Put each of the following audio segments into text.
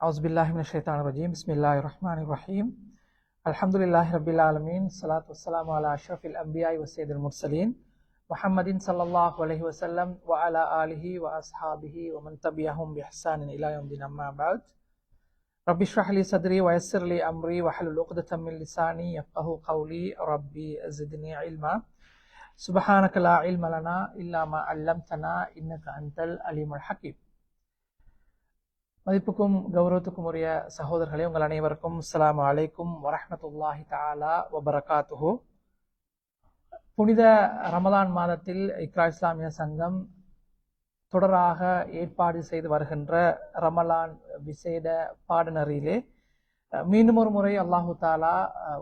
Auzubillahi minasyaitonirrajim. Bismillahirrahmanirrahim. Alhamdulillahi rabbil alamin. Salatu wassalamu ala asyrafil anbiya'i wa sayyidil mursalin Muhammadin sallallahu alaihi wasallam wa ala alihi wa ashabihi wa man tabi'ahum bi ihsanin ila yaumil amma ba'd. Rabbi shrah li sadri wa yassir li amri wa hlul 'uqdatam min lisani yafqahu qawli. Rabbi zidni ilma. Subhanaka la ilma lana illa ma 'allamtana innaka antal alimul hakim. மதிப்புக்கும் கௌரவத்துக்கும் உரிய சகோதரர்களே, உங்கள் அனைவருக்கும் அஸ்ஸலாமு அலைக்கும் வரஹ்மத்துல்லாஹி தஆலா வபரகாத்துஹு. புனித ரமலான் மாதத்தில் இக்ரா இஸ்லாமிய சங்கம் தொடராக ஏற்பாடு செய்து வருகின்ற ரமலான் விசேட பாடநெறியிலே மீண்டும் ஒரு முறை அல்லாஹு தாலா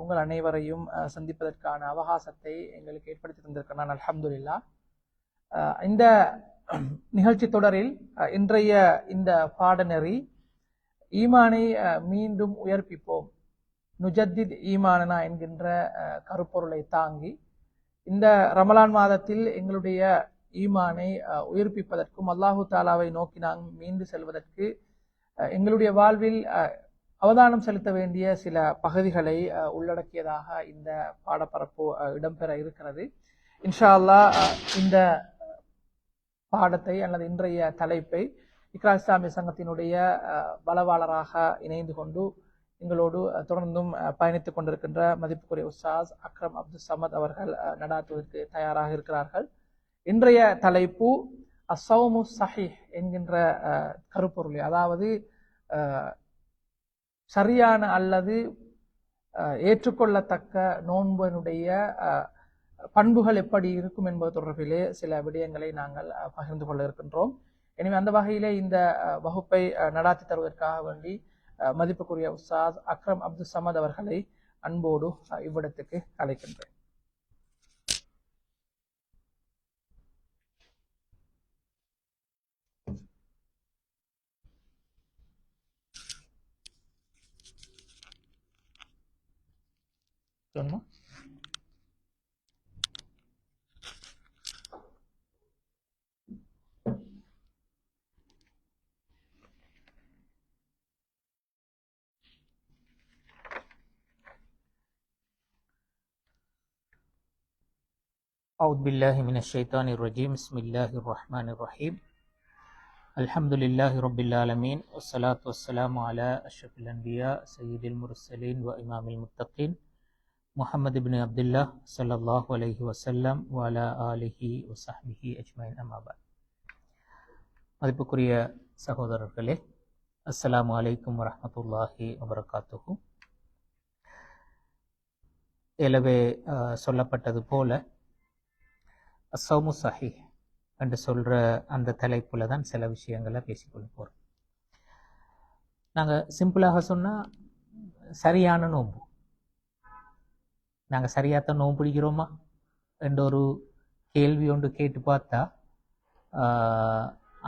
உங்கள் அனைவரையும் சந்திப்பதற்கான அவகாசத்தை எங்களுக்கு ஏற்படுத்தி தந்திருக்கிறான். அல்ஹம்துலில்லாஹ். இந்த நிகழ்ச்சி தொடரில் இன்றைய இந்த பாடநெறி ஈமானை மீண்டும் உயர்ப்பிப்போம், நுஜத்தித் ஈமானனா என்கின்ற கருப்பொருளை தாங்கி இந்த ரமலான் மாதத்தில் எங்களுடைய ஈமானை உயிர்ப்பிப்பதற்கும் அல்லாஹு தாலாவை நோக்கி நாம் மீண்டு செல்வதற்கு எங்களுடைய வாழ்வில் அவதானம் செலுத்த வேண்டிய சில பகுதிகளை உள்ளடக்கியதாக இந்த பாடப்பரப்பு இடம்பெற இருக்கிறது. இன்ஷா அல்லாஹ் இந்த பாடத்தை அல்லது இன்றைய தலைப்பை இக்ரா இஸ்லாமிய சங்கத்தினுடைய பலவாளராக இணைந்து கொண்டு எங்களோடு தொடர்ந்தும் பயணித்துக் கொண்டிருக்கின்ற மதிப்புக்குரிய உஸ்தாஸ் அக்ரம் அப்துல் சமத் அவர்கள் நடாத்துவதற்கு தயாராக இருக்கிறார்கள். இன்றைய தலைப்பு அஸ்ஸௌமு ஸஹீஹ் என்கின்ற கருப்பொருளை, அதாவது சரியான அல்லது ஏற்றுக்கொள்ளத்தக்க நோன்பினுடைய பண்புகள் எப்படி இருக்கும் என்பது தொடர்பிலே சில விடயங்களை நாங்கள் பகிர்ந்து கொள்ள இருக்கின்றோம். எனவே அந்த வகையிலே இந்த வகுப்பை நடாத்தி தருவதற்காக வேண்டி மதிப்புக்குரிய உஸ்தாஸ் அக்ரம் அப்துல் சமத் அவர்களை அன்போடு இவ்விடத்துக்கு அழைக்கின்றேன். சொன்னா أعوذ بالله من الشيطان الرجيم. بسم الله الرحمن الرحيم. الحمد لله رب العالمين والصلاة والسلام على أشرف الأنبياء سيد المرسلين وإمام المتقين محمد بن عبد الله صلى الله عليه وسلم وعلى آله وصحبه أجمعين. أما بعد. மதிப்புக்குரிய சகோதரர்களே, அஸ்ஸலாமு அலைக்கும் வரஹ்மத்துல்லாஹி வபரகாத்துஹு. எனவே சொல்லப்பட்டது போல அஸ்ஸௌமு ஸஹீஹ் என்று சொல்கிற அந்த தலைப்புல தான் சில விஷயங்களை பேசிக்கொள்ள போகிறோம். நாங்கள் சிம்பிளாக சொன்னால் சரியான நோன்பு, நாங்கள் சரியாத்தான் நோன்பு பிடிக்கிறோமா என்ற ஒரு கேள்வி ஒன்று கேட்டு பார்த்தா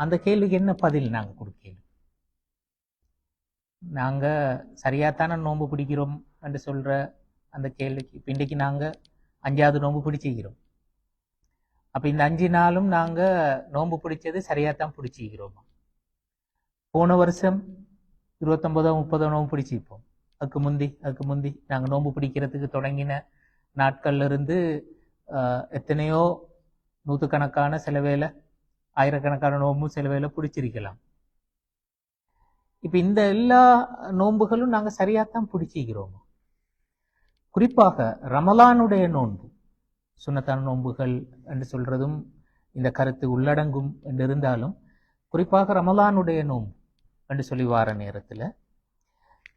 அந்த கேள்விக்கு என்ன பதில் நாங்கள் கொடுக்கணும்? நாங்கள் சரியாத்தான நோன்பு பிடிக்கிறோம் என்று சொல்கிற அந்த கேள்விக்கு இப்போ இன்றைக்கு நாங்கள் 5வது நோன்பு பிடிச்சிக்கிறோம். அப்போ இந்த 5 நாளும் நாங்கள் நோன்பு பிடிச்சது சரியாகத்தான் பிடிச்சிக்கிறோமா? போன வருஷம் 29 30 நோன்பு பிடிச்சிப்போம். அதுக்கு முந்தி நாங்கள் நோன்பு பிடிக்கிறதுக்கு தொடங்கின நாட்கள்ல இருந்து எத்தனையோ நூற்றுக்கணக்கான சில வேளை ஆயிரக்கணக்கான நோன்பும் சில வேளை பிடிச்சிருக்கலாம். இப்போ இந்த எல்லா நோன்புகளும் நாங்கள் சரியாகத்தான் பிடிச்சிக்கிறோமா? குறிப்பாக ரமலானுடைய நோன்பு, சுன்னத்தான நோன்புகள் என்று சொல்றதும் இந்த கருத்து உள்ளடங்கும் என்று இருந்தாலும் குறிப்பாக ரமலானுடைய நோன்பு என்று சொல்லி வார நேரத்தில்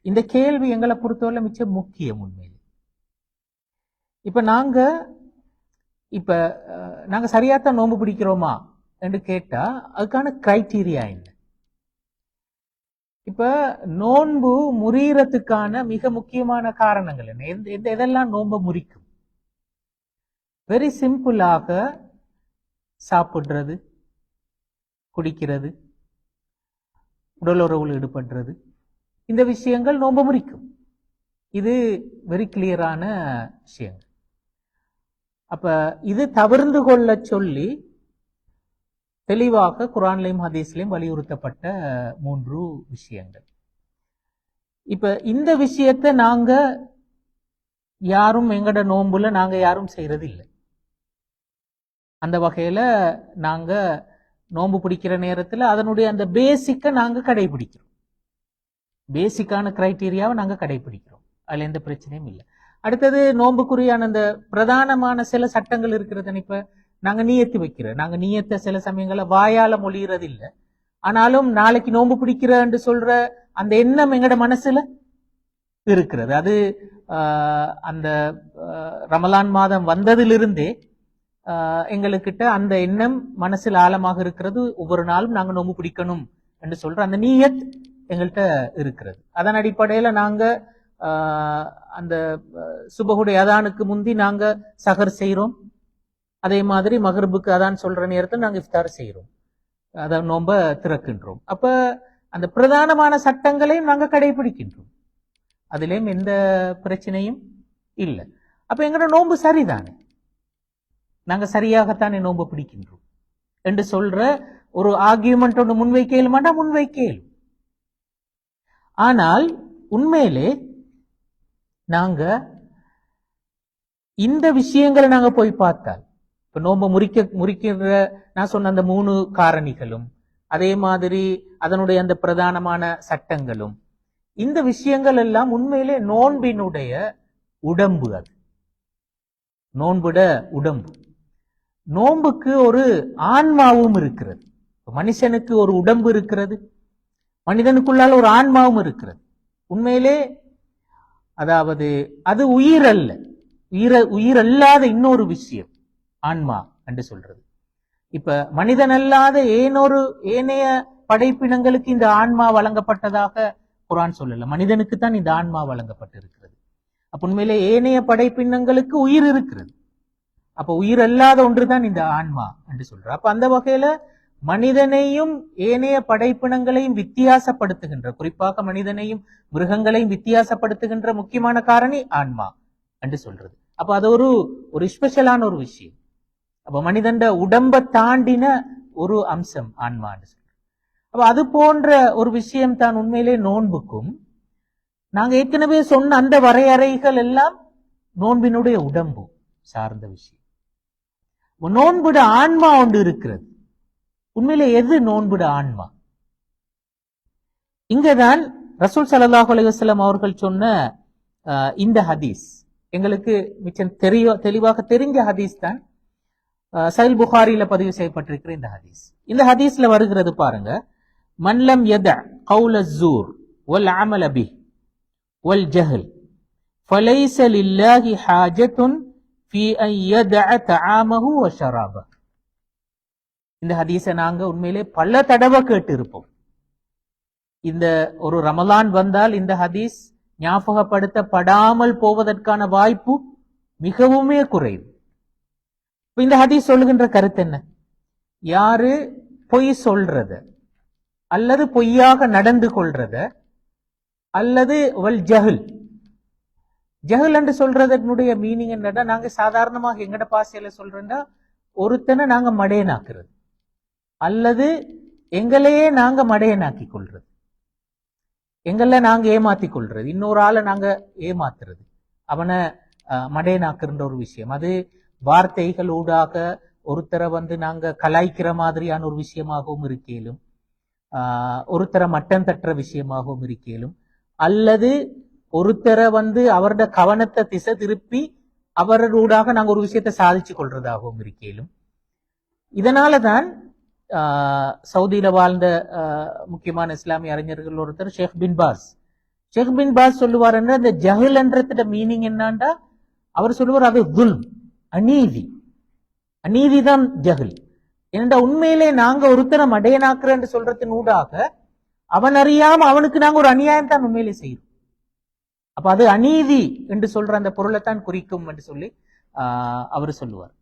இந்த கேள்வி எங்களை பொறுத்தவரை மிச்சம் முக்கியம். உண்மையில் இப்ப நாங்க சரியாத்தான் நோன்பு பிடிக்கிறோமா என்று கேட்டா அதுக்கான கிரைட்டீரியா என்ன? இப்ப நோன்பு முறியறதுக்கான மிக முக்கியமான காரணங்கள் என்ன? எதெல்லாம் நோன்பை முறிக்கும்? வெரி சிம்பிளாக சாப்பிடுறது, குடிக்கிறது, உடல் உறவில் ஈடுபடுறது, இந்த விஷயங்கள் நோன்பை முறிக்கும். இது வெரி கிளியரான விஷயங்கள். அப்ப இது தவிர்ந்து கொள்ள சொல்லி தெளிவாக குர்ஆன்லையும் ஹதீஸ்லையும் வலியுறுத்தப்பட்ட 3 விஷயங்கள். இப்ப இந்த விஷயத்தை நாங்க யாரும் எங்கட நோன்புல நாங்க யாரும் செய்யறது இல்லை. அந்த வகையில நாங்க நோன்பு பிடிக்கிற நேரத்துல அதனுடைய அந்த பேசிக்கை நாங்க கடைபிடிக்கிறோம். பேசிக்கான கிரைட்டீரியாவை நாங்க கடைபிடிக்கிறோம். அதுல எந்த பிரச்சனையும் இல்லை. அடுத்தது நோன்புக்குரியான அந்த பிரதானமான சில சட்டங்கள் இருக்கிறது. இப்ப நாங்க நீயத்து வைக்கிறோம். நாங்க நீயத்தை சில சமயங்கள வாயால மொழிகிறது இல்லை. ஆனாலும் நாளைக்கு நோன்பு பிடிக்கிறன்னு சொல்ற அந்த எண்ணம் எங்கட மனசுல இருக்கிறது. அது அந்த ரமலான் மாதம் வந்ததிலிருந்தே எங்களுக்கிட்ட அந்த எண்ணம் மனசில் ஆழமாக இருக்கிறது. ஒவ்வொரு நாளும் நாங்க நோன்பு பிடிக்கணும் என்று சொல்ற அந்த நீயத் எங்கள்கிட்ட இருக்கிறது. அதன் அடிப்படையில நாங்க அந்த சுபகுடைய அதானுக்கு முந்தி நாங்க சஹர் செய்யறோம். அதே மாதிரி மகரிபுக்கு அதான் சொல்ற நேரத்தில் நாங்க இஃப்தார் செய்யறோம். அத நோம்ப திறக்கின்றோம். அப்ப அந்த பிரதானமான சட்டங்களையும் நாங்க கடைபிடிக்கின்றோம். அதுலயும் எந்த பிரச்சனையும் இல்லை. அப்ப எங்களோட நோன்பு சரிதானே, நாங்க சரியாகத்தானே நோன்பு பிடிக்கின்றோம் என்று சொல்ற ஒரு ஆர்கியூமெண்ட் ஒன்று முன்வைக்க இயலுமாண்டா முன்வைக்க இயலும். ஆனால் உண்மையிலே நாங்க இந்த விஷயங்களை நாங்க போய் பார்த்தால், இப்ப நோன்பை முறிக்கிற நான் சொன்ன அந்த 3 காரணிகளும், அதே மாதிரி அதனுடைய அந்த பிரதானமான சட்டங்களும், இந்த விஷயங்கள் எல்லாம் உண்மையிலே நோன்பினுடைய உடம்பு. அது நோன்புட உடம்பு. நோன்புக்கு ஒரு ஆன்மாவும் இருக்கிறது. மனுஷனுக்கு ஒரு உடம்பு இருக்கிறது, மனிதனுக்குள்ளால ஒரு ஆன்மாவும் இருக்கிறது. உண்மையிலே அதாவது அது உயிர் அல்ல, உயிர் அல்லாத இன்னொரு விஷயம் ஆன்மா என்று சொல்றது. இப்ப மனிதன் அல்லாத ஏனைய படைப்பினங்களுக்கு இந்த ஆன்மா வழங்கப்பட்டதாக குர்ஆன் சொல்லல. மனிதனுக்கு தான் இந்த ஆன்மா வழங்கப்பட்டிருக்கிறது. அப்ப உண்மையிலே ஏனைய படைப்பினங்களுக்கு உயிர் இருக்கிறது. அப்ப உயிர் அல்லாத ஒன்றுதான் இந்த ஆன்மா என்று சொல்ற. அப்ப அந்த வகையில மனிதனையும் ஏனைய படைப்பினங்களையும் வித்தியாசப்படுத்துகின்ற, குறிப்பாக மனிதனையும் மிருகங்களையும் வித்தியாசப்படுத்துகின்ற முக்கியமான காரணி ஆன்மா என்று சொல்றது. அப்ப அது ஒரு ஸ்பெஷலான ஒரு விஷயம். அப்ப மனிதன் உடம்பை தாண்டின ஒரு அம்சம் ஆன்மா என்று சொல்றது. அப்ப அது போன்ற ஒரு விஷயம் தான் உண்மையிலே நோன்புக்கும். நாங்க ஏற்கனவே சொன்ன அந்த வரையறைகள் எல்லாம் நோன்பினுடைய உடம்பு சார்ந்த விஷயம். நோன்புட ஆன்மா ஒன்று இருக்கிறது. உண்மையிலே எது நோன்புட ஆன்மா? இங்கதான் ரசூல் ஸல்லல்லாஹு அலைஹி வஸல்லம் அவர்கள் சொன்ன இந்த ஹதீஸ் எங்களுக்கு மிச்சம் தெளிவாக தெரிஞ்ச ஹதீஸ் தான். சஹீஹ் புகாரியில பதிவு செய்யப்பட்டிருக்கிற இந்த ஹதீஸ். இந்த ஹதீஸ்ல வருகிறது பாருங்க, மன்லம் யத கௌல ஸூர் வல் அமல பிஹ் வல் ஜஹல் ஃபலைஸ லில்லாஹி ஹாஜத்துன் ஃபீ அன் யதஅ தஆமஹு வ ஷராபஹு. இந்த ஹதீஸை நாங்க உண்மையிலே பல தடவை கேட்டு இருப்போம். இந்த ஒரு ரமலான் வந்தால் இந்த ஹதீஸ் ஞாபகப்படுத்தப்படாமல் போவதற்கான வாய்ப்பு மிகவுமே குறைவு. இந்த ஹதீஸ் சொல்லுகின்ற கருத்து என்ன? யாரு பொய் சொல்றத அல்லது பொய்யாக நடந்து கொள்றத அல்லது வல் ஜஹல், ஜஹல் என்று சொல்றதனுடைய மீனிங் என்னடா, நாங்க சாதாரணமாக எங்கட பாசையில சொல்றோம்னா ஒருத்தனை நாங்க மடையனாக்குறது அல்லது எங்களையே நாங்க மடையனாக்கி கொள்றது, எங்களை நாங்க ஏமாத்தி கொள்றது, இன்னொரு ஆளை நாங்க ஏமாத்துறது, அவனை மடையனாக்குற ஒரு விஷயம். அது வார்த்தைகள் ஊடாக ஒருத்தரை நாங்க கலாய்க்கிற மாதிரியான ஒரு விஷயமாகவும் இருக்கேலும், ஒருத்தரை மட்டம் தட்டுற விஷயமாகவும் இருக்கேலும், அல்லது ஒருத்தரை அவரோட கவனத்தை திசை திருப்பி அவரோடாக நாங்க ஒரு விஷயத்தை சாதிச்சு கொள்றதாகவும் இருக்கேலும். இதனாலதான் சவுதியில வாழ்ந்த முக்கியமான இஸ்லாமிய அறிஞர்கள் ஒருத்தர் ஷேக் பின் பாஸ் சொல்லுவார், இந்த ஜஹல் என்றத மீனிங் என்னண்டா, அவர் சொல்லுவார் அது துல்ம், அநீதி தான் ஜஹல். ஏனென்றா உண்மையிலே நாங்க ஒருத்தரை மடையனாக்குறேன்னு சொல்றதின் ஊடாக அவன் அறியாம அவனுக்கு நாங்க ஒரு அநியாயம் தான் உண்மையிலே செய்யறோம். அப்ப அது அநீதி என்று சொல்ற அந்த பொருளைத்தான் குறிக்கும் என்று சொல்லி அவர் சொல்லுவார்.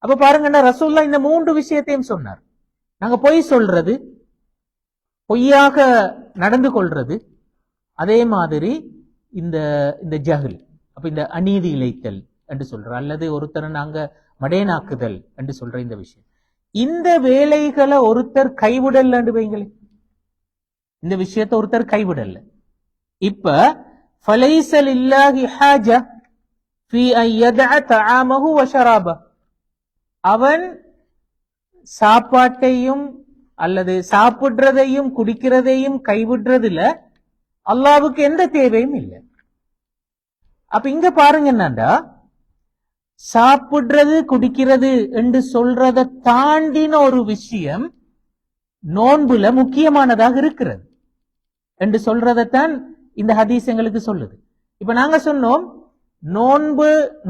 அப்ப பாருங்கன்னா ரசூலுல்லாஹ் இந்த 3 விஷயத்தையும் சொன்னார். நாங்க பொய் சொல்றது, பொய்யாக நடந்து கொள்றது, அதே மாதிரி இந்த ஜஹல், அப்ப இந்த அநீதி இழைத்தல் என்று சொல்ற, அல்லது ஒருத்தரை நாங்க மடையனாக்குதல் என்று சொல்ற இந்த விஷயம். இந்த வேலைகளை ஒருத்தர் கைவிடல் வைங்களே, இந்த விஷயத்தை ஒருத்தர் கைவிடல, இப்ப فَلَيْسَ لِلَّهِ حَاجَةٌ فِي أَنْ يَدَعَ طَعَامَهُ وَشَرَابَهُ. அவன் சாப்பாட்டையும் அல்லது சாப்பிடுறதையும் குடிக்கிறதையும் கைவிடுறதுல அல்லாஹ்வுக்கு எந்த தேவையும் இல்லை. அப்ப இங்க பாருங்க என்னண்டா, சாப்பிடுறது குடிக்கிறது என்று சொல்றதை தாண்டின ஒரு விஷயம் நோன்புல முக்கியமானதாக இருக்கிறது என்று சொல்றதைத்தான் இந்த ஹதீஸ் எங்களுக்கு சொல்லுது. இப்ப நாங்க சொன்னோம்,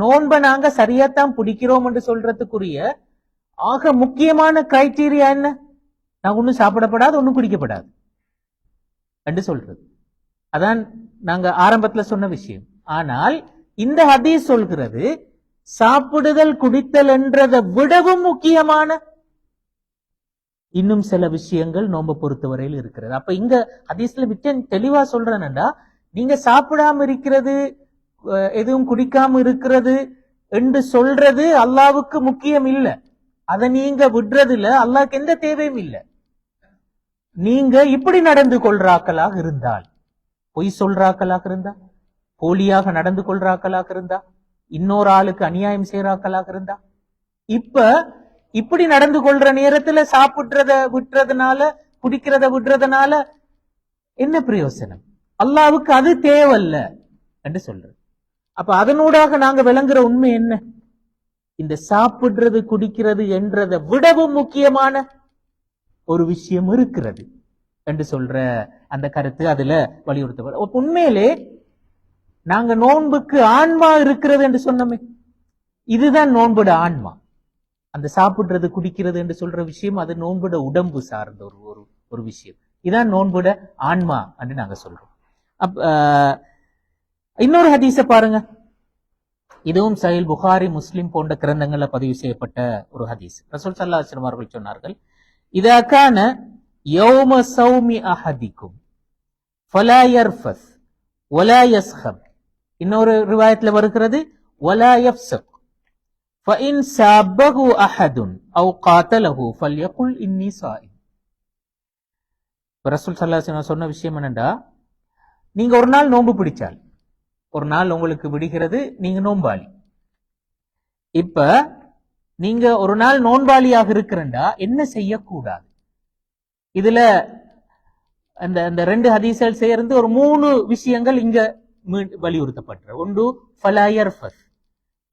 நோன்பை நாங்க சரியாத்தான் பிடிக்கிறோம் என்று சொல்றதுக்குரிய ஆக முக்கியமான கிரைட்டீரியா என்ன? நாங்க ஒன்னும் சாப்பிடப்படாது, ஒன்னும் குடிக்கப்படாது என்று சொல்றது. அதான் நாங்க ஆரம்பத்துல சொன்ன விஷயம். ஆனால் இந்த ஹதீஸ் சொல்கிறது சாப்பிடுதல் குடித்தல் என்றதை விடவும் முக்கியமான இன்னும் சில விஷயங்கள் நோன்பை பொறுத்தவரையில் இருக்கிறது. அப்ப இங்க ஹதீஸ்ல விட்டு தெளிவா சொல்றேன்டா, நீங்க சாப்பிடாம இருக்கிறது, எதுவும் குடிக்காம இருக்கிறது என்று சொல்றது அல்லாஹ்வுக்கு முக்கியம் இல்லை. அதை நீங்க விடுறதுல அல்லாஹ்க்கு எந்த தேவையும் இல்லை. நீங்க இப்படி நடந்து கொள்றாக்களாக இருந்தால், பொய் சொல்றாக்களாக இருந்தா, போலியாக நடந்து கொள்றாக்களாக இருந்தா, இன்னொரு ஆளுக்கு அநியாயம் செய்யறாக்களாக இருந்தா, இப்ப இப்படி நடந்து கொள்ற நேரத்துல சாப்பிடுறத விட்டுறதுனால, குடிக்கிறத விடுறதுனால என்ன பிரயோசனம்? அல்லாஹ்வுக்கு அது தேவையில்ல என்று சொல்றது. அப்ப அதனூடாக நாங்க விளங்குற உண்மை என்ன? இந்த சாப்பிடுறது குடிக்கிறது என்றதை விடவும் முக்கியமான ஒரு விஷயம் இருக்கிறது என்று சொல்ற அந்த கருத்து அதுல வலியுறுத்தப்படும். உண்மையிலே நாங்க நோன்புக்கு ஆன்மா இருக்கிறது என்று சொன்னோமே, இதுதான் நோன்புட ஆன்மா. அந்த சாப்பிடுறது குடிக்கிறது என்று சொல்ற விஷயம் அது நோன்புட உடம்பு சார்ந்த ஒரு விஷயம். இதான் நோன்புட ஆன்மா என்று நாங்க சொல்றோம். இன்னொரு ஹதீஸ பாருங்க, இதுவும் சஹீஹ் புகாரி, முஸ்லிம் போன்ற கிரந்தங்கள்ல பதிவு செய்யப்பட்ட ஒரு ஹதீஸ். ரசூல் ஸல்லல்லாஹு அலைஹி வஸல்லம் அவர்கள் சொன்னார்கள், இதா கான யௌம ஸௌமி அஹதிக்கும் ஃபலா யர்ஃபஸ் வலா யஸ்ஹப். இன்னொரு ரிவாயத்துல வருகிறது வலா யஃப்ஸக் ஃபஇன் சாபஹு அஹதுன் அவ் காதலஹு ஃபல்யகுல் இன்னி ஸாயிம். ரசூல் ஸல்லல்லாஹு அலைஹி வஸல்லம் சொன்ன விஷயம் என்னன்னா, நீங்க ஒரு நாள் நோன்பு பிடிச்சால், ஒரு நாள் உங்களுக்கு விடுகிறது, நீங்க நோன்பாளி. இப்ப நீங்க ஒரு நாள் நோன்பாளியாக இருக்கிறண்டா என்ன செய்யக்கூடாது? இதுல அந்த ரெண்டு ஹதீஸ்கள் சேர்ந்து ஒரு 3 விஷயங்கள் இங்க வலியுறுத்தப்பட்ட. ஒன்று ஃபலா யர்ஃபஸ்,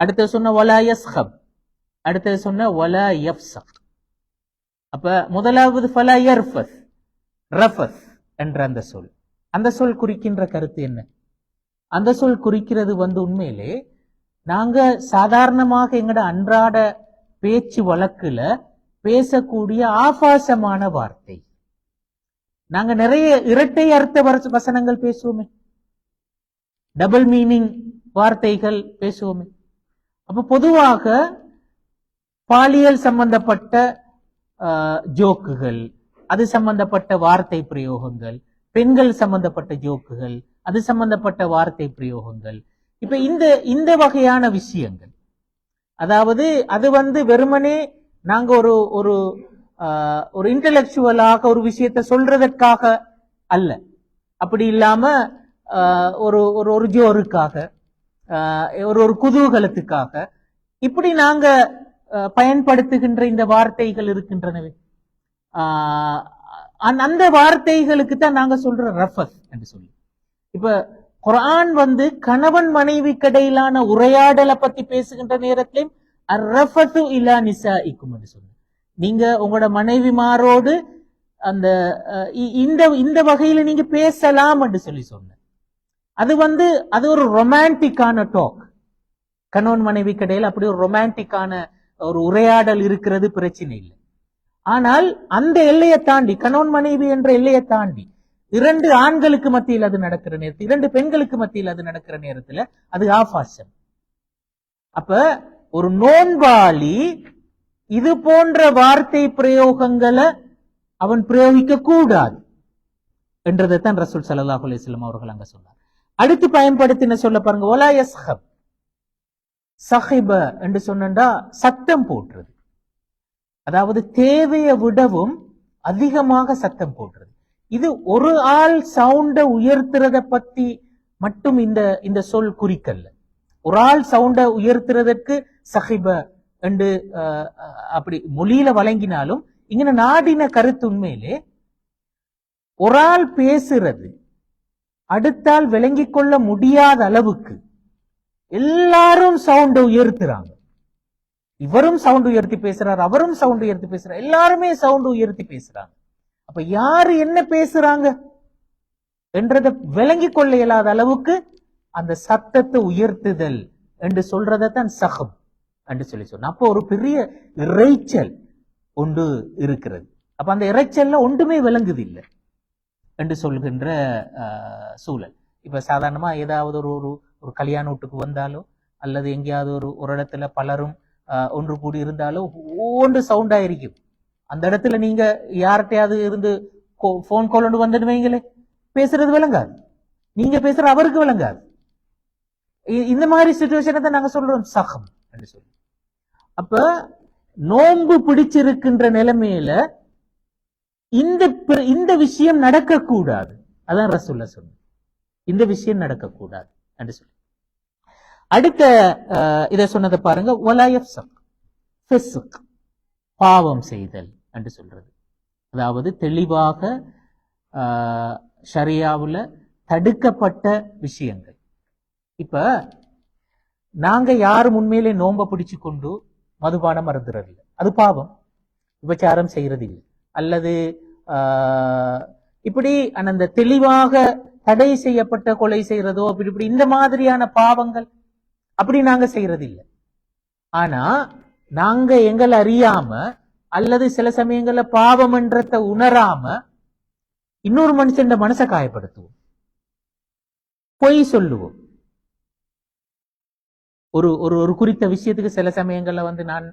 அடுத்து சொன்ன வலா யஸ்ஹப், அடுத்து சொன்ன வலா யஃப்ஸக். அப்ப முதலாவது ஃபலா யர்ஃபஸ், ரஃபஸ் என்ற அந்த சொல் குறிக்கின்ற கருத்து என்ன? அந்த சொல் குறிக்கிறது உண்மையிலே நாங்க சாதாரணமாக எங்கட அன்றாட பேச்சு வழக்குல பேசக்கூடிய ஆபாசமான வார்த்தை. நாங்க நிறைய இரட்டை அர்த்த வசனங்கள் பேசுவோமே, டபுள் மீனிங் வார்த்தைகள் பேசுவோமே. அப்ப பொதுவாக பாலியல் சம்பந்தப்பட்ட ஜோக்குகள், அது சம்பந்தப்பட்ட வார்த்தை பிரயோகங்கள், பெண்கள் சம்பந்தப்பட்ட ஜோக்குகள், அது சம்பந்தப்பட்ட வார்த்தை பிரயோகங்கள். இப்ப இந்த வகையான விஷயங்கள், அதாவது அது வெறுமனே நாங்க ஒரு இன்டெலெக்சுவலாக ஒரு விஷயத்தை சொல்றதற்காக அல்ல, அப்படி இல்லாம ஒரு ஜோருக்காக, ஒரு குதூகலத்துக்காக இப்படி நாங்க பயன்படுத்துகின்ற இந்த வார்த்தைகள் இருக்கின்றனவே, அந்த வார்த்தைகளுக்கு தான் நாங்க சொல்ற ரஃபஸ் என்று சொல்லி. இப்ப குர்ஆன் கணவன் மனைவி இடையிலான உரையாடலை பத்தி பேசுகின்ற நேரத்திலும் அர்ரஃபது இலா நிசாஇக்கும் என்று சொன்ன, நீங்க உங்களோட மனைவிமாரோடு அந்த இந்த வகையில நீங்க பேசலாம் என்று சொல்லி சொன்ன. அது ஒரு ரொமான்டிக்கான டாக். கணவன் மனைவி இடையில அப்படி ஒரு ரொமான்டிக்கான ஒரு உரையாடல் இருக்கிறது, பிரச்சனை இல்லை. ஆனால் அந்த எல்லையை தாண்டி, கணவன் மனைவி என்ற எல்லையை தாண்டி 2 ஆண்களுக்கு மத்தியில் அது நடக்கிற நேரத்தில், 2 பெண்களுக்கு மத்தியில் அது நடக்கிற நேரத்துல அது ஆபாசம். அப்ப ஒரு நோன்பாளி இது போன்ற வார்த்தை பிரயோகங்களை அவன் பிரயோகிக்க கூடாது என்றதைத்தான் ரசூல் ஸல்லல்லாஹு அலைஹி வஸல்லம் அவர்கள் அங்க சொன்னார். அடுத்து பயன்படுத்தின சொல்ல பாருங்க, வலா யஸ்ஹப். சஹிப என்று சொன்னா சத்தம் போட்டுறது, அதாவது தேவையை விடவும் அதிகமாக சத்தம் போட்டுறது. இது ஒரு ஆள் சவுண்ட உயர்த்துறத பத்தி மட்டும் இந்த சொல் குறிக்கல்ல. ஒரு ஆள் சவுண்ட உயர்த்துறதற்கு சஹிப என்று அப்படி மொழியில வழங்கினாலும் இங்க நாடின கருத்து உண்மையிலே ஒரு ஆள் பேசுறது அடுத்தால் விளங்கிக் கொள்ள முடியாத அளவுக்கு எல்லாரும் சவுண்ட உயர்த்துறாங்க. இவரும் சவுண்ட் உயர்த்தி பேசுறாரு, அவரும் சவுண்ட் உயர்த்தி பேசுறாரு, எல்லாருமே சவுண்ட் உயர்த்தி பேசுறாங்க. அப்ப யாரு என்ன பேசுறாங்க என்றதை விளங்கிக் கொள்ள இயலாத அளவுக்கு அந்த சத்தத்தை உயர்த்துதல் என்று சொல்றதான் சகம் என்று சொல்லி சொன்ன. அப்போ ஒரு பெரிய இறைச்சல் ஒன்று இருக்கிறது. அப்ப அந்த இறைச்சல்ல ஒன்றுமே விளங்குது இல்லை என்று சொல்கின்ற சூழல். இப்ப சாதாரணமா ஏதாவது ஒரு கல்யாண வீட்டுக்கு வந்தாலோ அல்லது எங்கேயாவது ஒரு இடத்துல பலரும் ஒன்று கூடி இருந்தாலும் ஒன்று சவுண்டா இருக்கும். அந்த இடத்துல நீங்க யார்கிட்டயாவது இருந்து போன் கால் ஒன்று வந்துட்டு வைங்களே, பேசுறது விளங்காது, நீங்க பேசுற அவருக்கு விளங்காது. இந்த மாதிரி சிச்சுவேஷனை தான் நாங்க சொல்றோம் சகம் என்று சொல்லி. அப்ப நோன்பு பிடிச்சிருக்கின்ற நிலைமையில இந்த விஷயம் நடக்கக்கூடாது. அதான் ரசூலுல்லாஹ் சொன்னார், இந்த விஷயம் நடக்கக்கூடாது என்று சொல்லி. அடுத்த இதை சொன்னதை பாருங்க, பாவம் செய்தல் என்று சொல்றது. அதாவது தெளிவாக ஷரியாவுல தடுக்கப்பட்ட விஷயங்கள். இப்ப நாங்க யாரும் உண்மையிலே நோம்ப பிடிச்சு கொண்டு மதுபானம் மருந்துறது இல்லை, அது பாவம். விபச்சாரம் செய்யறது இல்லை, அல்லது இப்படி அந்த தெளிவாக தடை செய்யப்பட்ட கொலை செய்யறதோ இப்படி இந்த மாதிரியான பாவங்கள் அப்படி நாங்க செய்யறது இல்லை. ஆனா நாங்க எங்களை அறியாம அல்லது சில சமயங்கள்ல பாவம்ன்றத உணராம இன்னொரு மனுஷன் மனசை காயப்படுத்துவோம், பொய் சொல்லுவோம். ஒரு குறித்த விஷயத்துக்கு சில சமயங்கள்ல நான்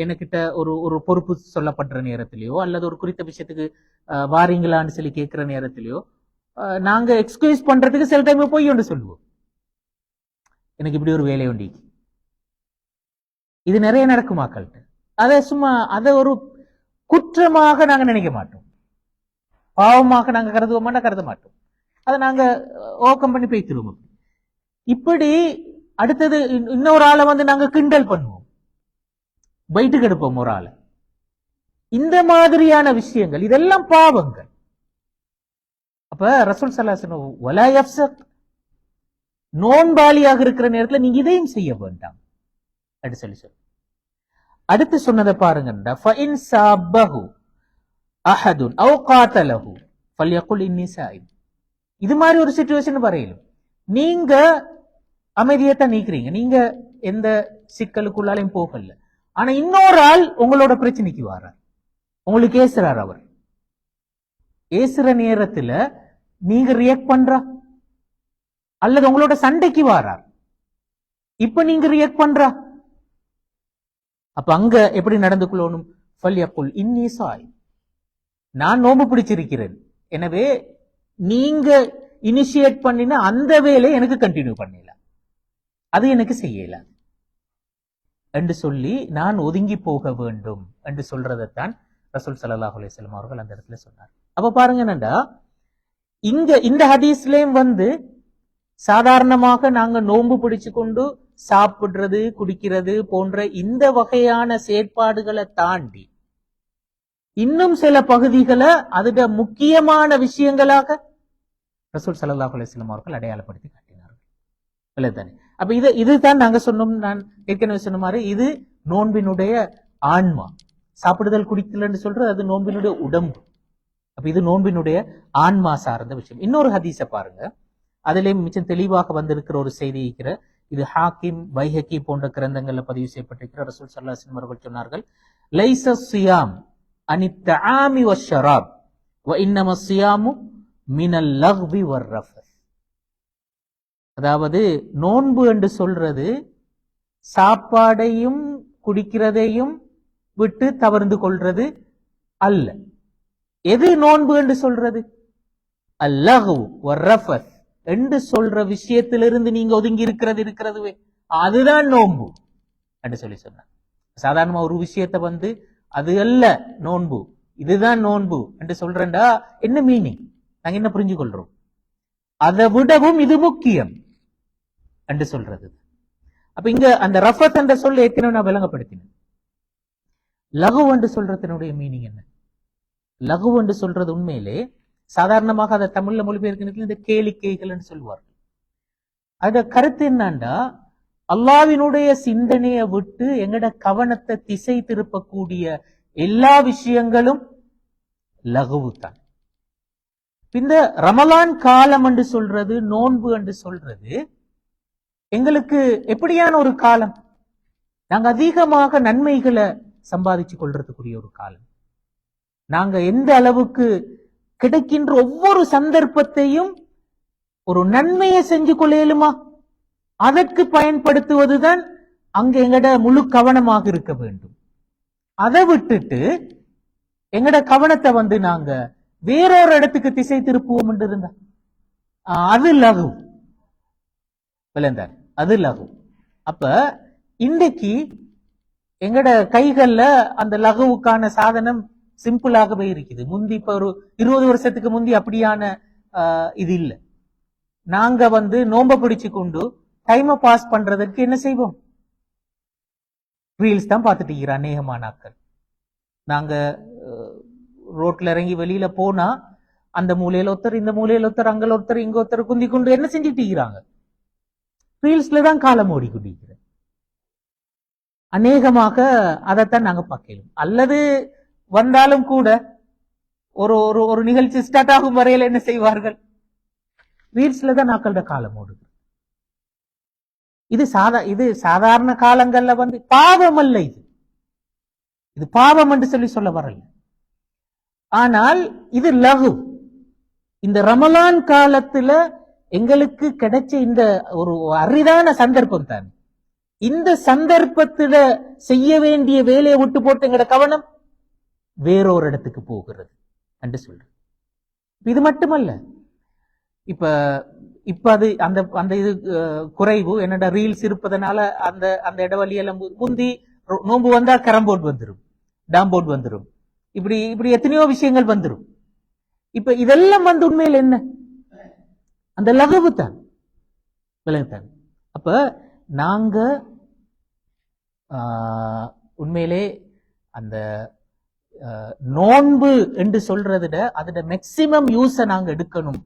என்கிட்ட ஒரு பொறுப்பு சொல்லப்படுற நேரத்திலேயோ அல்லது ஒரு குறித்த விஷயத்துக்கு வாரீங்களான்னு சொல்லி கேட்கிற நேரத்திலேயோ நாங்க எக்ஸ்கியூஸ் பண்றதுக்கு சில டைம் போய் ஒன்று சொல்லுவோம், எனக்கு இப்படி ஒரு வேலை உண்டி. இது நிறைய நடக்கும் மக்கள்கிட்ட. அதை ஒரு குற்றமாக நாங்க நினைக்க மாட்டோம், பாவமாக நாங்க கருத மாட்டோம். அதை நாங்க ஓக்கம் பண்ணி பேசிடுவோம். இப்படி அடுத்தது இன்னொரு ஆளை நாங்க கிண்டல் பண்ணுவோம், பைட்டுக்கு எடுப்போம் ஒரு ஆளை. இந்த மாதிரியான விஷயங்கள் இதெல்லாம் பாவங்கள். அப்ப ரசூல் ஸல்லல்லாஹு அலைஹி வஸல்லம் வலா யஃப்ஸக், நோன்பாளியாக இருக்கிற நேரத்தில் நீங்க இதையும் செய்ய வேண்டாம் அப்படி சொல்லி சொல்லு. அடுத்து சொன்னதை பாருங்க, ஃபஇன் ஸாபஹு அஹதுன் அவ் காதலஹு ஃபல்யகுல் இன்னி ஸாயிம். இது மாதிரி ஒரு சிச்சுவேஷன் வரையிலும் நீங்க அமைதியத்தான் நீக்கிறீங்க, நீங்க எந்த சிக்கலுக்குள்ளாலையும் போகல. ஆனா இன்னொரு ஆள் உங்களோட பிரச்சனைக்கு வர்றார், உங்களுக்கு ஏசுறார். அவர் ஏசுற நேரத்துல நீங்க ரியாக்ட் பண்றா அல்லது உங்களோட சண்டைக்கு வாரார், இப்ப நீங்க ரியாக்ட் பண்றா. அப்ப அங்க எப்படி நடந்து கொள்ளணும்? ஃபல்யகுல் இன்னி ஸாயிம், நான் நோன்பு பிடிச்சிருக்கிறேன், எனவே நீங்க இனிஷியேட் பண்ணின அந்த வேலையை எனக்கு கண்டினியூ பண்ணல, அது எனக்கு செய்யல என்று சொல்லி நான் ஒதுங்கி போக வேண்டும் என்று சொல்றதைத்தான் ரசூல் ஸல்லல்லாஹு அலைஹி வஸல்லம் அவர்கள் அந்த இடத்துல சொன்னார். அப்ப பாருங்க என்னடா, இங்க இந்த ஹதீஸ்லயும் சாதாரணமாக நாங்க நோன்பு பிடிச்சு கொண்டு சாப்பிடுறது குடிக்கிறது போன்ற இந்த வகையான செயற்பாடுகளை தாண்டி இன்னும் சில பகுதிகளை அதுட முக்கியமான விஷயங்களாக ரசூல் ஸல்லல்லாஹு அலைஹி வஸல்லம் அவர்கள் அடையாளப்படுத்தி காட்டினார்கள். அப்ப இதுதான் நாங்க சொன்னோம், நான் ஏற்கனவே சொன்ன மாதிரி இது நோன்பினுடைய ஆன்மா. சாப்பிடுதல் குடிக்கலன்னு சொல்றது அது நோன்பினுடைய உடம்பு. அப்ப இது நோன்பினுடைய ஆன்மா சார்ந்த விஷயம். இன்னொரு ஹதீஸை பாருங்க, அதிலேயும் மிச்சம் தெளிவாக வந்திருக்கிற ஒரு செய்தி இருக்கிற, இது ஹாக்கிம் பைஹகி போன்ற கிரந்தங்கள்ல பதிவு செய்யப்பட்டிருக்கிற. ரசூல் ஸல்லல்லாஹு அலைஹி வஸல்லம் அவர்கள் சொன்னார்கள், லைஸ ஸியாம் அனித் தஆமி வஷ்ஷராப் வ இன்னம ஸியாமு மினல் லக்வி வர்ரஃபஸ். அதாவது நோன்பு என்று சொல்றது சாப்பாடையும் குடிக்கிறதையும் விட்டு தவிர்த்து கொள்றது அல்ல. எது நோன்பு என்று சொல்றது? அல்லஹு வர்ரஃபஸ் என்று சொல்ற விஷயத்திலிருந்து நீங்க ஒதுங்கி இருக்கிறதுவே அதுதான் நோன்பு என்று சொல்லி சொன்னார். சாதாரணமா ஒரு விஷயத்தை அது அல்ல நோன்பு, இதுதான் நோன்பு என்று சொல்றேன்டா என்ன மீனிங், நாங்க என்ன புரிஞ்சு கொள்றோம்? அதை விடவும் இது முக்கியம் என்று சொல்றது. அப்ப இங்க அந்த ரஃபத் என்ற சொல்ல ஏற்கனவே நான் விளங்கப்படுத்தினேன். லகு என்று சொல்றதனுடைய மீனிங் என்ன? லகு என்று சொல்றது உண்மையிலே சாதாரணமாக அதை தமிழ்ல மொழிபெயர்க்கிறது இந்த கேளிக்கைகள் என்று சொல்வார்கள். அத கருத்து என்னண்டா, அல்லாஹ்வினுடைய சிந்தனையை விட்டு எங்கட கவனத்தை திசை திருப்பக்கூடிய எல்லா விஷயங்களும் லகுவு தான். இந்த ரமலான் காலம் என்று சொல்றது, நோன்பு என்று சொல்றது எங்களுக்கு எப்படியான ஒரு காலம்? நாங்க அதிகமாக நன்மைகளை சம்பாதிச்சு கொள்றதுக்குரிய ஒரு காலம். நாங்க எந்த அளவுக்கு கிடைக்கின்ற ஒவ்வொரு சந்தர்ப்பத்தையும் ஒரு நன்மையை செஞ்சு கொள்ளையிலுமா அதற்கு பயன்படுத்துவதுதான் அங்க எங்கட முழு கவனமாக இருக்க வேண்டும். அதை விட்டுட்டு எங்கட கவனத்தை நாங்க வேறொரு இடத்துக்கு திசை திருப்புவோம் என்று இருந்தா அது லகு விளைந்தார், அது லகு. அப்ப இன்றைக்கு எங்கட கைகள்ல அந்த லகுவுக்கான சாதனம் சிம்பிளாகவே இருக்குது. முந்தி இப்ப ஒரு 20 வருஷத்துக்கு முந்தி அப்படியான இது இல்லை. நாங்க நோம்ப பிடிச்சு கொண்டு டைமை பாஸ் பண்றதுக்கு என்ன செய்வோம்? ரீல்ஸ் தான் பார்த்துட்டு இருக்கிற அநேகமான ஆட்கள். நாங்க ரோட்ல இறங்கி வெளியில போனா அந்த மூலையில ஒருத்தர், இந்த மூலையில ஒருத்தர், அங்க ஒருத்தர், இங்க ஒருத்தர் குந்தி கொண்டு என்ன செஞ்சுட்டு இருக்கிறாங்க? ரீல்ஸ்ல தான் காலம் ஓடிக்கொண்டிருக்கிற. அநேகமாக அதைத்தான் நாங்க பார்க்கலாம். அல்லது வந்தாலும் கூட ஒரு ஒரு நிகழ்ச்சி ஸ்டார்ட் ஆகும் வரையில என்ன செய்வார்கள்? ரீல்ஸ்ல தான் நாக்களோட காலம் ஓடுது. இது சாதாரண காலங்கள்ல பாவம் அல்ல. இது பாவம் என்று சொல்ல வரல. ஆனால் இது லகு. இந்த ரமலான் காலத்துல எங்களுக்கு கிடைச்ச இந்த ஒரு அரிதான சந்தர்ப்பம் தான். இந்த சந்தர்ப்பத்துல செய்ய வேண்டிய வேலையை விட்டு போட்டு எங்கட கவனம் வேறொரு இடத்துக்கு போகிறது என்று சொல்றேன். இது மட்டுமல்ல, இப்ப அது அந்த இது குறைவு என்னடா ரீல்ஸ் இருப்பதனால அந்த இடவழியெல்லாம் முந்தி நோன்பு வந்தா கேரம்போர்ட் வந்துடும், டாம்போர்ட் வந்துடும், இப்படி எத்தனையோ விஷயங்கள் வந்துடும். இப்ப இதெல்லாம் உண்மையில் என்ன? அந்த லகுவு தான், விலகுத்தான். அப்ப நாங்க உண்மையிலே அந்த நோன்பு என்று சொல்றத அதோட மேக்சிமம் யூஸ நாங்க எடுக்கணும்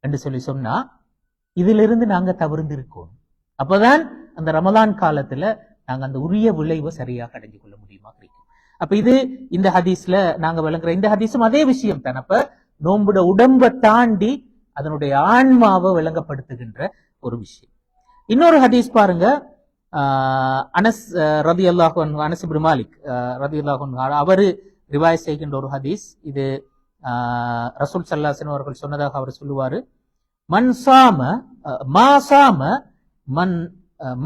என்று சொன்னா இதிலிருந்து நாங்க தவிர்த்து இருக்கோம். அப்பதான் அந்த ரமலான் காலத்துல நாங்க அந்த உரிய விளைவை சரியாக அடைஞ்சு கொள்ள முடியுமா கிடைக்கும். அப்ப இது இந்த ஹதீஸ்ல நாங்க விளங்குற இந்த ஹதீஸும் அதே விஷயம் தான். அப்ப நோன்புட உடம்பை தாண்டி அதனுடைய ஆன்மாவை விளங்கப்படுத்துகின்ற ஒரு விஷயம். இன்னொரு ஹதீஸ் பாருங்க, அனஸ் ரலியல்லாஹு அன்ஹு, அனஸ் இப்னு மாலிக் ரலியல்லாஹு அன்ஹு அவரு ரிவாயத் செய்கின்ற ஒரு ஹதீஸ். இது ரசூல் ஸல்லல்லாஹு அலைஹி வஸல்லம் அவர்கள் சொன்னதாக அவர் சொல்லுவாரு, மன் சாம மா சாம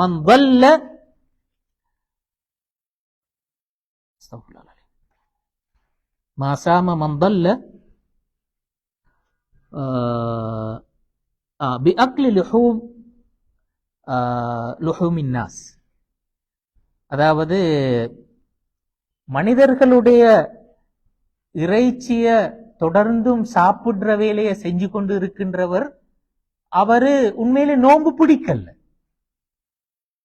மன் ضل மா சாம மன் ضل பிஅக்லி லுஹூமின் நாஸ். அதாவது மனிதர்களுடைய இறைச்சிய தொடர்ந்தும் சாப்பிடுற வேலையை செஞ்சு கொண்டு இருக்கின்றவர் அவரு உண்மையிலே நோன்பு பிடிக்கல.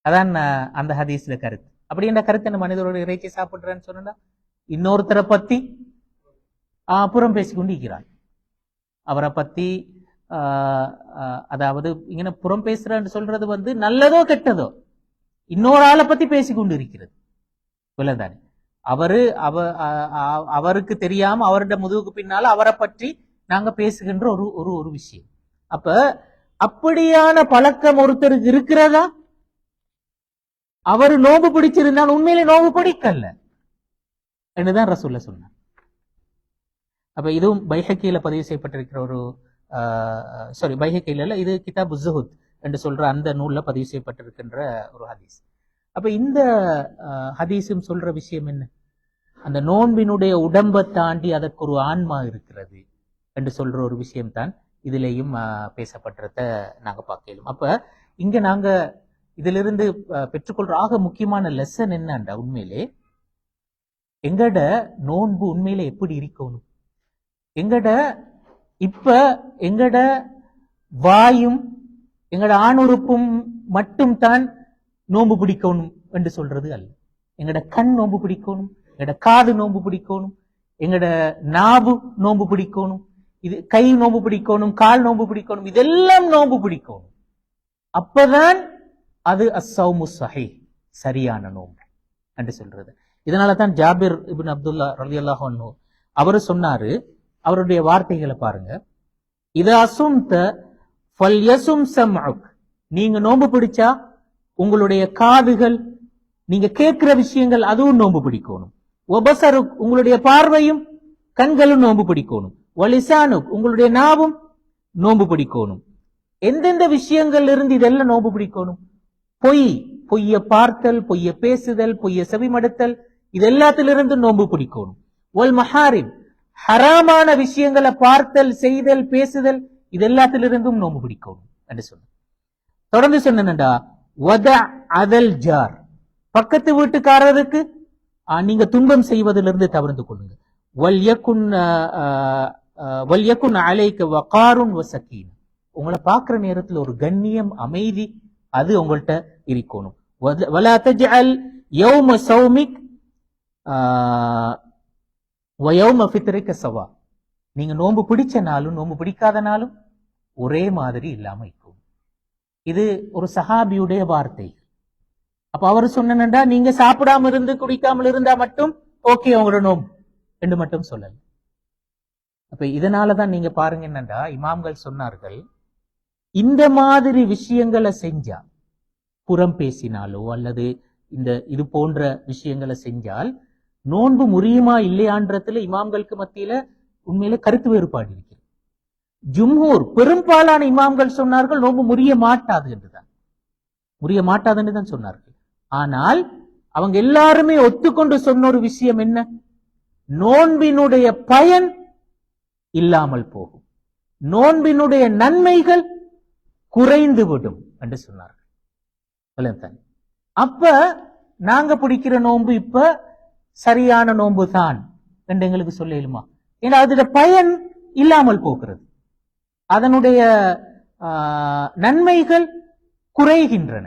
அதான் அந்த ஹதீஸ்ல கருத்து. அப்படி என்ற கருத்து என்ன? மனிதரோட இறைச்சி சாப்பிடுறேன்னு சொன்னா இன்னொருத்தரை பத்தி புறம் பேசிக்கொண்டு இருக்கிறார். அவரை பத்தி அதாவது இங்க புறம் பேசுறன்னு சொல்றது நல்லதோ கெட்டதோ இன்னொரு ஆளை பத்தி பேசிக்கொண்டு இருக்கிறது. இல்லதானே? அவருக்கு தெரியாம அவருடைய முதுகுக்கு பின்னால அவரை பற்றி நாங்க பேசுகின்ற ஒரு விஷயம். அப்ப அப்படியான பழக்கம் ஒருத்தருக்கு இருக்கிறதா? அவரு நோம்பு பிடிச்சிருந்தால் உண்மையிலே நோம்பு பிடிக்கல என்றுதான் ரசூலுல்லாஹ் சொன்னார். அப்ப இதுவும் பைஹக்கியில பதிவு செய்யப்பட்டிருக்கிற ஒரு பைஹக்கியில இது கிதாப் ஸுஹுத் என்று சொல்ற அந்த நூல்ல பதிவு செய்யப்பட்டிருக்கின்ற ஒரு ஹதீஸ். அப்ப இந்த ஹதீஸும் சொல்ற விஷயம் என்ன? அந்த நோன்பினுடைய உடம்பை தாண்டி அதற்கு ஒரு ஆன்மா இருக்கிறது என்று சொல்ற ஒரு விஷயம் தான் இதுலேயும் பேசப்பட்டத நாங்க பார்க்கலாம். அப்ப இங்க நாங்க இதிலிருந்து பெற்றுக்கொள்ற ஆக முக்கியமான லெசன் என்னண்டா, உண்மையிலே எங்கட நோன்பு உண்மையில எப்படி இருக்கணும்? எங்கட இப்ப எங்கட வாயும் எங்கட ஆணுறுப்பும் மட்டும் தான் நோன்பு பிடிக்கணும் என்று சொல்றது அல்ல. எங்கட கண் நோன்பு பிடிக்கணும், எங்கட காது நோன்பு பிடிக்கணும், எங்கட நாவு நோன்பு பிடிக்கணும், இது கை நோன்பு பிடிக்கணும், கால் நோன்பு பிடிக்கணும், இதெல்லாம் நோன்பு பிடிக்கணும். அப்பதான் அது அஸ்ஸௌமு ஸஹீஹ், சரியான நோன்பு என்று சொல்றது. இதனால தான் ஜாபிர் இப்னு அப்துல்லா ரலியல்லாஹு அன்ஹு அவரு சொன்னாரு, அவருடைய வார்த்தைகளை பாருங்க. இதா சும்த ஃபல்யசும் சம்உக், நீங்க நோன்பு பிடிச்சா உங்களுடைய காதுகள், நீங்க கேட்கிற விஷயங்கள் அதுவும் நோன்பு பிடிக்கணும். வபஸருக், உங்களுடைய பார்வையும் கண்களும் நோன்பு பிடிக்கணும். வலிசானுக், உங்களுடைய நாவும் நோன்பு பிடிக்கணும். எந்தெந்த விஷயங்கள் இருந்து இதெல்லாம் நோன்பு பிடிக்கணும்? பொய்ய பார்த்தல், பொய்ய பேசுதல், பொய்ய செவிமடுத்தல், இது எல்லாத்திலிருந்து நோன்பு பிடிக்கணும். ஒல் மஹாரிம், ஹராமான விஷயங்களை பார்த்தல், செய்தல், பேசுதல், இது எல்லாத்திலிருந்தும் நோன்பு பிடிக்கணும் என்று சொன்ன. தொடர்ந்து சொன்னேன்டா, வத அதல் ஜார், பக்கத்து வீட்டுக்காரருக்கு நீங்க துன்பம் செய்வதிலிருந்து தவிர்த்து கொள்ளுங்க. வல்யகுன் அலைக வகாருன் வசகீன், உங்களை பார்க்கிற நேரத்தில் ஒரு கண்ணியம், அமைதி, அது உங்கள்கிட்ட இருக்கணும். வலா தஜ்அல் யௌம ஸௌமிக் வ யௌம ஃபித்ரிக ஸவா, நீங்க நோன்பு பிடிச்ச நாளும் நோன்பு பிடிக்காத நாளும் ஒரே மாதிரி இல்லாம இருக்கும். இது ஒரு சஹாபியுடைய வார்த்தை. அப்ப அவர் சொன்னா, நீங்க சாப்பிடாம இருந்து குடிக்காமல் இருந்தா மட்டும் ஓகே உங்களோட நோன்பு என்று மட்டும் சொல்லல. அப்ப இதனாலதான் நீங்க பாருங்க என்னண்டா, இமாம்கள் சொன்னார்கள், இந்த மாதிரி விஷயங்களை செஞ்சா, புறம் பேசினாலோ அல்லது இது போன்ற விஷயங்களை செஞ்சால் நோன்பு முறியுமா இல்லையான்றதுல இமாம்களுக்கு மத்தியில உண்மையில கருத்து வேறுபாடு இருக்கிறது. ஜும்ஹூர், பெரும்பாலான இமாம்கள் சொன்னார்கள் நோன்பு முறிய மாட்டாது என்றுதான், முறிய மாட்டாது என்றுதான் சொன்னார்கள். ஆனால் அவங்க எல்லாருமே ஒத்துக்கொண்டு சொன்ன ஒரு விஷயம் என்ன? நோன்பினுடைய பயன் இல்லாமல் போகும், நோன்பினுடைய நன்மைகள் குறைந்து விடும் என்று சொன்னார்கள். அப்ப நாங்க பிடிக்கிற நோன்பு இப்ப சரியான நோன்பு தான் என்று எங்களுக்கு சொல்லுமா? ஏன்னா அதோட பயன் இல்லாமல் போகிறது, அதனுடைய நன்மைகள் குறைகின்றன.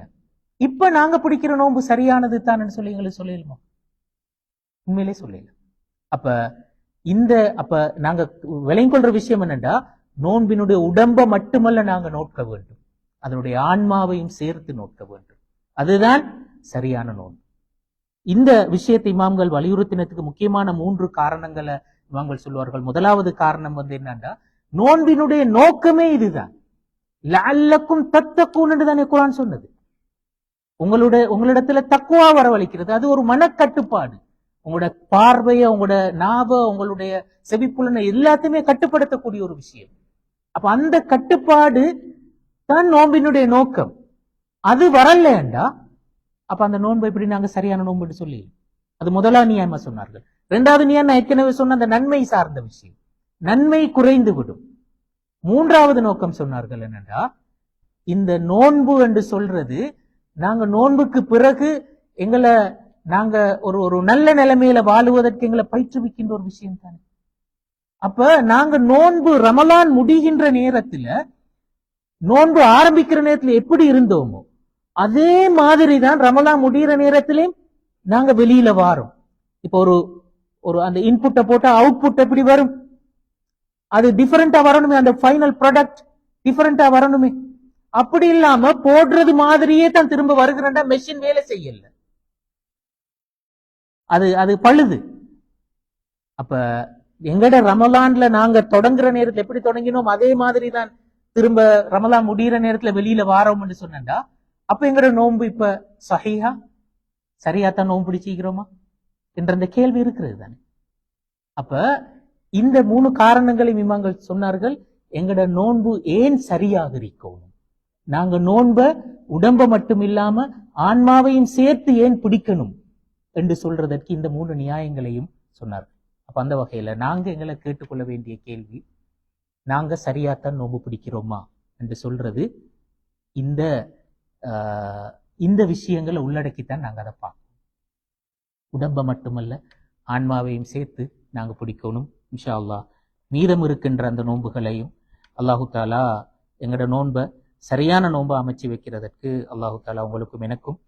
இப்ப நாங்க பிடிக்கிற நோன்பு சரியானது தான் சொல்லி எங்களுக்கு சொல்லலுமா? உண்மையிலே சொல்லல. அப்ப நாங்க விளங்கிக் கொள்ற விஷயம் என்னன்னா, நோன்பினுடைய உடம்ப மட்டுமல்ல நாங்க நோக்க வேண்டும், அதனுடைய ஆன்மாவையும் சேர்த்து நோக்க வேண்டும். அதுதான் சரியான நோன்பு. இந்த விஷயத்தை இமாம்கள் வலியுறுத்தினதுக்கு முக்கியமான 3 காரணங்களை இமாம்கள் சொல்வார்கள். முதலாவது காரணம் என்னன்னா, நோன்பினுடைய நோக்கமே இதுதான். லஅல்லக்கும் தத்தக்கூன் தானே குர்ஆன் சொன்னது. உங்களிடத்துல தக்குவா வரவழைக்கிறது. அது ஒரு மனக்கட்டுப்பாடு. உங்களோட பார்வைய, உங்களோட நாவ, உங்களுடைய செவிப்புலனை எல்லாத்தையுமே கட்டுப்படுத்தக்கூடிய ஒரு விஷயம். அப்ப அந்த கட்டுப்பாடு தான் நோன்பினுடைய நோக்கம். அது வரலண்டா அப்ப அந்த நோன்பு எப்படி நாங்க சரியான நோன்பு சொல்லி, அது முதலாவது நியாயமா சொன்னார்கள். 2வது நியாயம் நான் ஏற்கனவே சொன்ன அந்த நன்மை சார்ந்த விஷயம், நன்மை குறைந்து விடும். 3வது நோக்கம் சொன்னார்கள் என்னன்னா, இந்த நோன்பு என்று சொல்றது நாங்க நோன்புக்கு பிறகு நாங்க ஒரு நல்ல நிலைமையில வாழுவதற்கு எங்களை பயிற்றுவிக்கின்ற ஒரு விஷயம் தானே. அப்ப நாங்க நோன்பு ரமலான் முடிகின்ற நேரத்துல, நோன்பு ஆரம்பிக்கிற நேரத்துல எப்படி இருந்தோமோ அதே மாதிரி தான் ரமலான் முடிகிற நேரத்திலையும் நாங்க வெளியில வாரோம். இப்போ ஒரு அந்த இன்புட்டை போட்டா அவுட்புட் எப்படி வரும்? அது டிஃபரெண்டா வரணுமே, அந்த ஃபைனல் ப்ராடக்ட் டிஃபரெண்டா வரணுமே. அப்படி இல்லாம போடுறது மாதிரியே தான் திரும்ப வருகிறண்டா மெஷின் வேலை செய்யல, அது பழுது. அப்ப எங்கட ரமலான்ல நாங்க தொடங்குற நேரத்துல எப்படி தொடங்கினோம் அதே மாதிரி தான் திரும்ப ரமலான் முடிகிற நேரத்துல வெளியில வாரோம் சொன்னா, அப்ப எங்கட நோன்பு இப்ப சஹீஹா, சரியாத்தான் நோன்பு பிடிச்சிக்கிறோமா என்ற அந்த கேள்வி இருக்கிறது தானே. அப்ப இந்த 3 காரணங்களை இமாம்கள் சொன்னார்கள். எங்கட நோன்பு ஏன் சரியாக இருக்கணும், நாங்க நோன்ப உடம்ப மட்டும் இல்லாம ஆன்மாவையும் சேர்த்து ஏன் பிடிக்கணும் என்று சொல்றதற்கு இந்த 3 நியாயங்களையும் சொன்னார்கள். அப்ப அந்த வகையில நாங்க எங்களை கேட்டுக்கொள்ள வேண்டிய கேள்வி, நாங்க சரியாத்தான் நோன்பு பிடிக்கிறோமா என்று சொல்றது இந்த விஷயங்களை உள்ளடக்கித்தான் நாங்க அதை பார்க்கணும். உடம்ப மட்டுமல்ல, ஆன்மாவையும் சேர்த்து நாங்கள் பிடிக்கணும் இன்ஷா அல்லாஹ். மீதம் இருக்கின்ற அந்த நோன்புகளையும் அல்லாஹு தாலா எங்களோட நோன்பை சரியான நோன்பை அமைச்சு வைக்கிறதற்கு அல்லாஹு தாலா உங்களுக்கும் எனக்கும்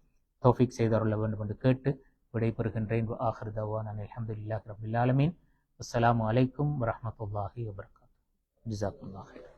தௌஃபீக் செய்தருள வேண்டும் என்று கேட்டு விடைபெறுகின்றேன். ஆஹிர் தவானா அல்ஹம்துலில்லாஹி ரப்பில் ஆலமீன். அஸ்ஸலாமு அலைக்கும் வரஹ்மத்துல்லாஹி வபரகாத்துஹு. ஜஸாக்குல்லாஹ்.